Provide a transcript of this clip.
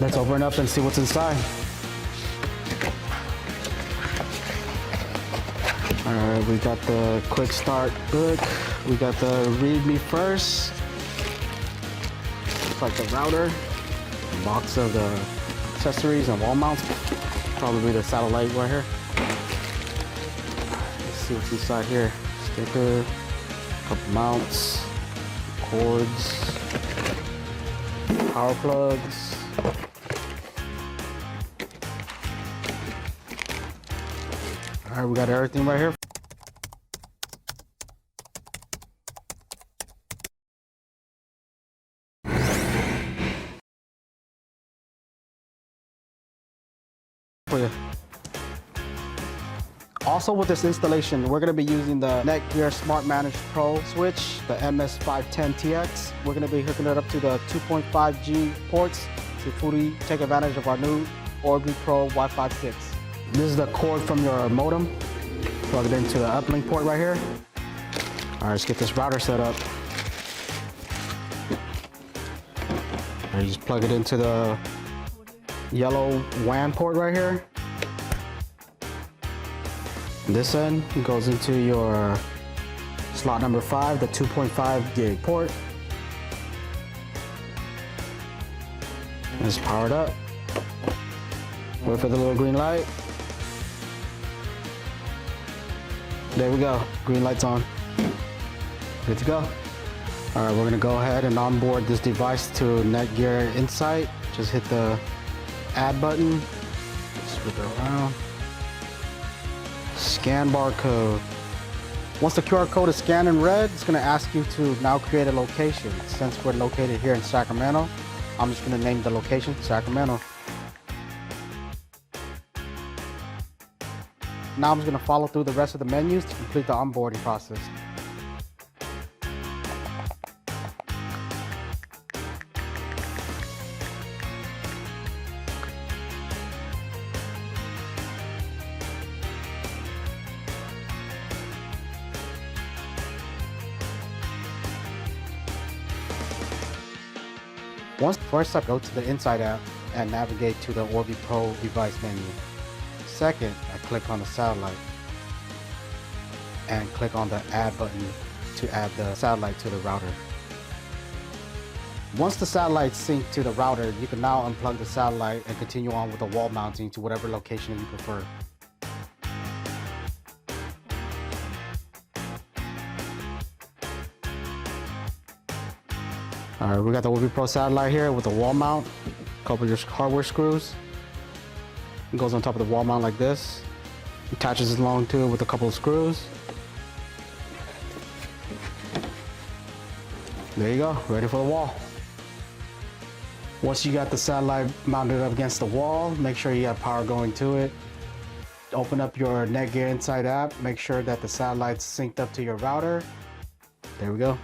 Let's open it up and see what's inside. Alright, we got the quick start book. We got the readme first. Looks like the router. A box of the accessories and wall mounts. Probably the satellite right here. Let's see what's inside here. Sticker, couple mounts, cords, power plugs. Alright, we got everything right here. For you. Also with this installation, we're going to be using the NETGEAR Smart Manage Pro switch, the MS510TX. We're going to be hooking it up to the 2.5G ports to fully take advantage of our new Orbi Pro Wi-Fi 6. This is the cord from your modem. Plug it into the uplink port right here. All right, let's get this router set up. And you just plug it into the yellow WAN port right here. This end goes into your slot number 5, the 2.5 gig port. Just power it up. Wait for the little green light. There we go, green light's on. Good to go. All right, we're gonna go ahead and onboard this device to NETGEAR Insight. Just hit the add button, switch it around. Scan barcode. Once the QR code is scanned and read, it's gonna ask you to now create a location. Since we're located here in Sacramento, I'm just gonna name the location Sacramento. Now I'm just going to follow through the rest of the menus to complete the onboarding process. First I go to the Insight app and navigate to the Orbi Pro device menu. Second, I click on the satellite and click on the add button to add the satellite to the router. Once the satellite synced to the router, you can now unplug the satellite and continue on with the wall mounting to whatever location you prefer. Alright, we got the Orbi Pro satellite here with the wall mount, a couple of your hardware screws. It goes on top of the wall mount like this. Attaches along to it with a couple of screws. There you go, ready for the wall. Once you got the satellite mounted up against the wall, make sure you have power going to it. Open up your NETGEAR Insight app, make sure that the satellite's synced up to your router. There we go.